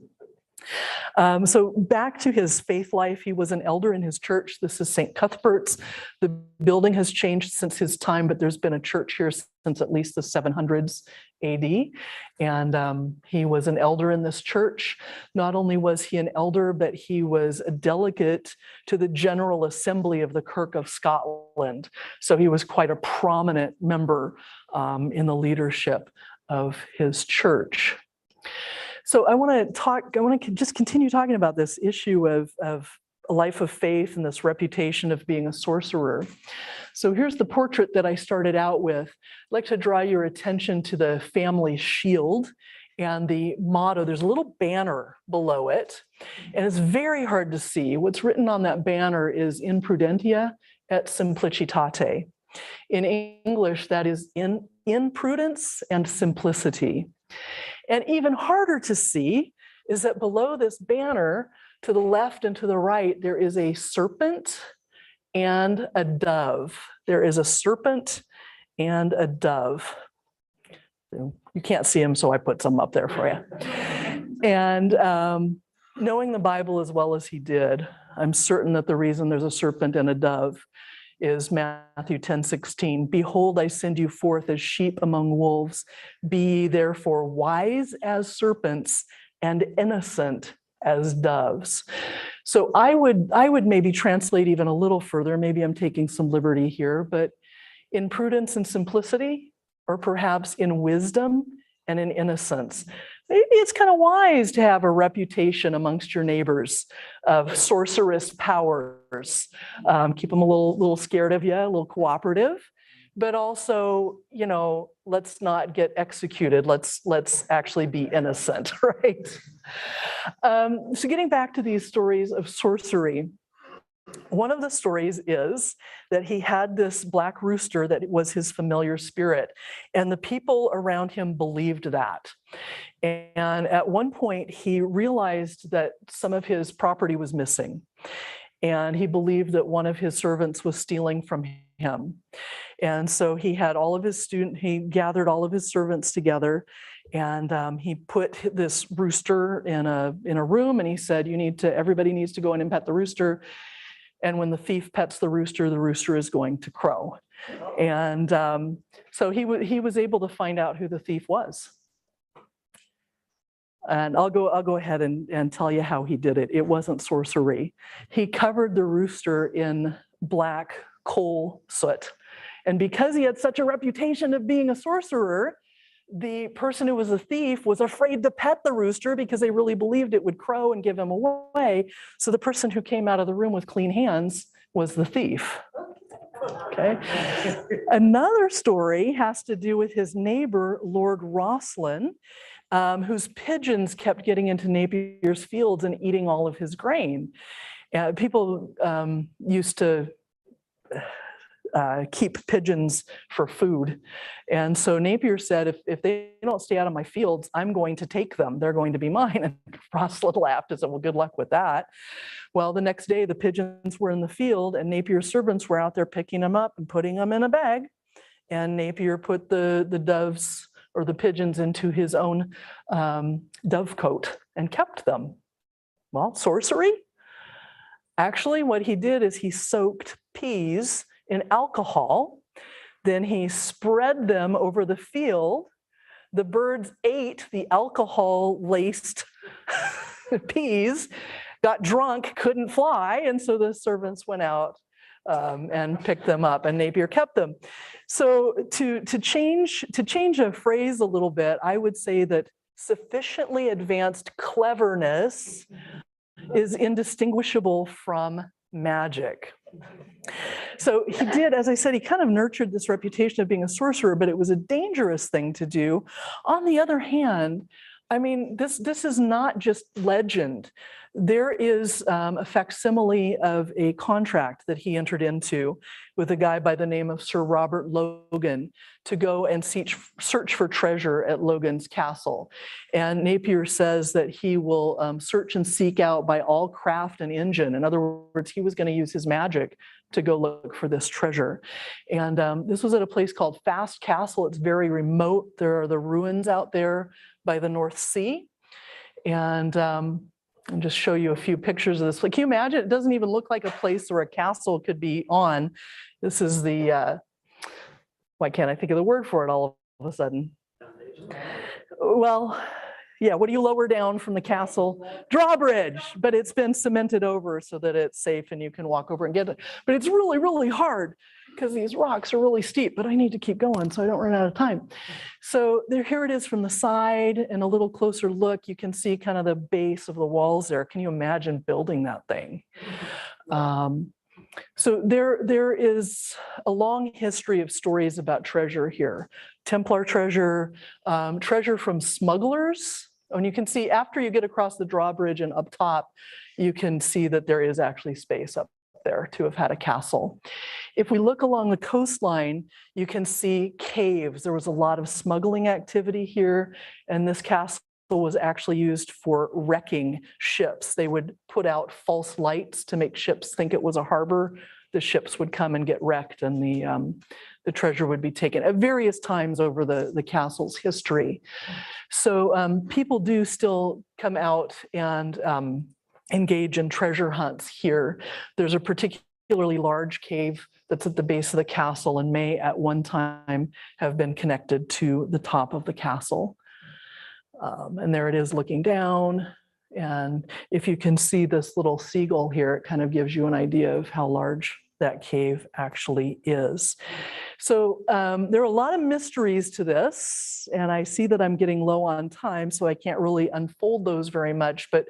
So back to his faith life, he was an elder in his church. This is St. Cuthbert's. The building has changed since his time, but there's been a church here since at least the 700s AD. And he was an elder in this church. Not only was he an elder, but he was a delegate to the General Assembly of the Kirk of Scotland. So he was quite a prominent member in the leadership of his church. So I want to just continue talking about this issue of a life of faith and this reputation of being a sorcerer. So here's the portrait that I started out with. I'd like to draw your attention to the family shield and the motto. There's a little banner below it, and it's very hard to see. What's written on that banner is In Prudentia et Simplicitate. In English, that is in prudence and simplicity. And even harder to see is that below this banner, to the left and to the right, there is a serpent and a dove. There is a serpent and a dove. You can't see them, so I put some up there for you. And knowing the Bible as well as he did, I'm certain that the reason there's a serpent and a dove is Matthew 10:16. Behold, I send you forth as sheep among wolves. Be ye therefore wise as serpents and innocent as doves. So I would maybe translate even a little further. Maybe I'm taking some liberty here, but in prudence and simplicity, or perhaps in wisdom and in innocence. Maybe it's kind of wise to have a reputation amongst your neighbors of sorceress powers. Keep them a little scared of you, a little cooperative, but also, you know, let's not get executed. Let's actually be innocent, right? So getting back to these stories of sorcery, one of the stories is that he had this black rooster that was his familiar spirit, and the people around him believed that. And at one point, he realized that some of his property was missing, and he believed that one of his servants was stealing from him. And so he gathered all of his servants together, and he put this rooster in a room, and he said, everybody needs to go in and pet the rooster. And when the thief pets the rooster is going to crow. And so he was able to find out who the thief was. And I'll go ahead and tell you how he did it. It wasn't sorcery. He covered the rooster in black coal soot. And because he had such a reputation of being a sorcerer, the person who was a thief was afraid to pet the rooster because they really believed it would crow and give him away. So the person who came out of the room with clean hands was the thief. Okay. Another story has to do with his neighbor, Lord Rosslyn, whose pigeons kept getting into Napier's fields and eating all of his grain. People used to keep pigeons for food. And so Napier said, if they don't stay out of my fields, I'm going to take them. They're going to be mine. And Rosslyn laughed and said, well, good luck with that. Well, the next day, the pigeons were in the field, and Napier's servants were out there picking them up and putting them in a bag. And Napier put the doves or the pigeons into his own dovecote and kept them. Well, sorcery? Actually, what he did is he soaked peas in alcohol, then he spread them over the field. The birds ate the alcohol-laced peas, got drunk, couldn't fly, and so the servants went out and picked them up, and Napier kept them. So to change a phrase a little bit, I would say that sufficiently advanced cleverness is indistinguishable from magic. So he did, as I said, he kind of nurtured this reputation of being a sorcerer, but it was a dangerous thing to do. On the other hand, I mean, this is not just legend. There is a facsimile of a contract that he entered into with a guy by the name of Sir Robert Logan to go and search for treasure at Logan's castle. And Napier says that he will search and seek out by all craft and engine. In other words, he was going to use his magic to go look for this treasure. And this was at a place called Fast Castle. It's very remote. There are the ruins out there by the North Sea. And I'll just show you a few pictures of this. Like, can you imagine? It doesn't even look like a place where a castle could be on. This is the, why can't I think of the word for it all of a sudden? Well, yeah, what do you lower down from the castle? Drawbridge, but it's been cemented over so that it's safe and you can walk over and get it. But it's really, really hard because these rocks are really steep, but I need to keep going so I don't run out of time. So here it is from the side, and a little closer look, you can see kind of the base of the walls there. Can you imagine building that thing? So there is a long history of stories about treasure here. Templar treasure, treasure from smugglers. And you can see after you get across the drawbridge and up top, you can see that there is actually space up there to have had a castle. If we look along the coastline, you can see caves. There was a lot of smuggling activity here, and this castle was actually used for wrecking ships. They would put out false lights to make ships think it was a harbor. The ships would come and get wrecked, and the treasure would be taken at various times over the castle's history. So people do still come out and engage in treasure hunts here. There's a particularly large cave that's at the base of the castle and may at one time have been connected to the top of the castle. And there it is looking down. And if you can see this little seagull here, it kind of gives you an idea of how large that cave actually is. So there are a lot of mysteries to this, and I see that I'm getting low on time, so I can't really unfold those very much. But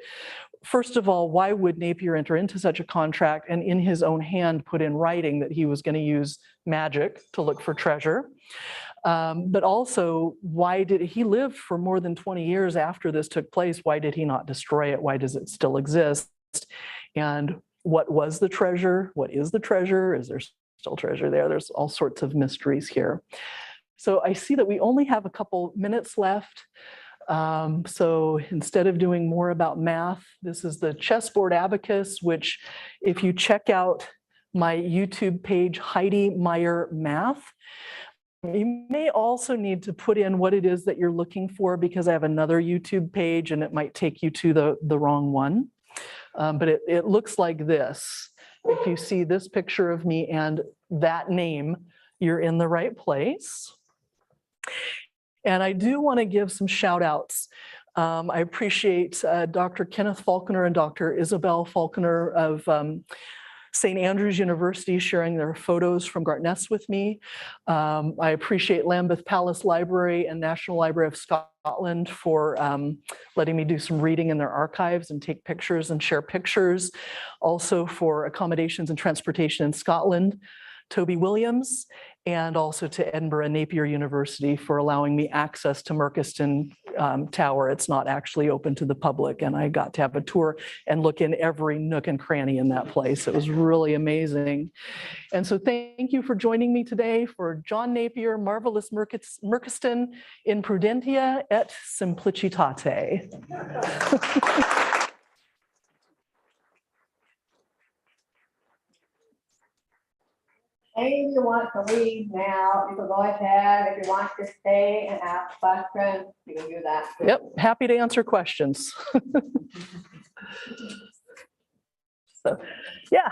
first of all, why would Napier enter into such a contract and in his own hand put in writing that he was going to use magic to look for treasure? But also, why did he live for more than 20 years after this took place? Why did he not destroy it? Why does it still exist? And what was the treasure? What is the treasure? Is there still treasure there? There's all sorts of mysteries here. So I see that we only have a couple minutes left. So instead of doing more about math, this is the chessboard abacus, which if you check out my YouTube page, Heidi Meyer Math, you may also need to put in what it is that you're looking for, because I have another YouTube page and it might take you to the wrong one. But it looks like this. If you see this picture of me and that name, you're in the right place. And I do want to give some shout outs. I appreciate Dr. Kenneth Faulconer and Dr. Isabel Faulconer of St. Andrews University sharing their photos from Gartness with me. I appreciate Lambeth Palace Library and National Library of Scotland for letting me do some reading in their archives and take pictures and share pictures. Also for accommodations and transportation in Scotland, Toby Williams, and also to Edinburgh and Napier University for allowing me access to Merchiston Tower. It's not actually open to the public, and I got to have a tour and look in every nook and cranny in that place. It was really amazing. And so thank you for joining me today for John Napier, Marvelous Merchiston in Prudentia et Simplicitate.
If you want to leave now, you can go ahead. If you want to stay and ask questions, you can do that.
Yep, happy to answer questions. So, yeah.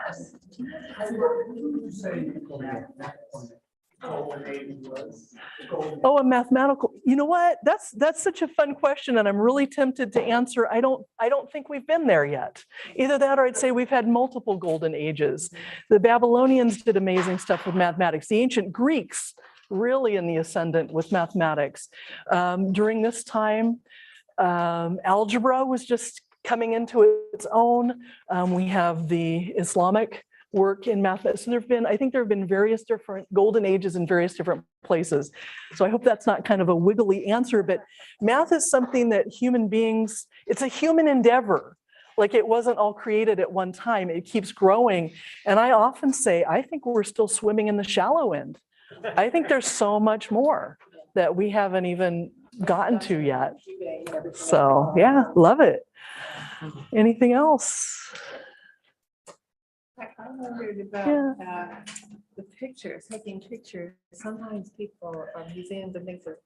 Oh, a mathematical, you know what? That's such a fun question, and I'm really tempted to answer. I don't think we've been there yet. Either that, or I'd say we've had multiple golden ages. The Babylonians did amazing stuff with mathematics. The ancient Greeks really in the ascendant with mathematics. During this time, algebra was just coming into its own. We have the Islamic work in mathematics. So I think there have been various different golden ages in various different places. So I hope that's not kind of a wiggly answer, but math is something that human beings, it's a human endeavor. Like it wasn't all created at one time, it keeps growing. And I often say, I think we're still swimming in the shallow end. I think there's so much more that we haven't even gotten to yet. So yeah, love it. Anything else?
I wondered about the pictures, taking pictures. Sometimes people, museums and things are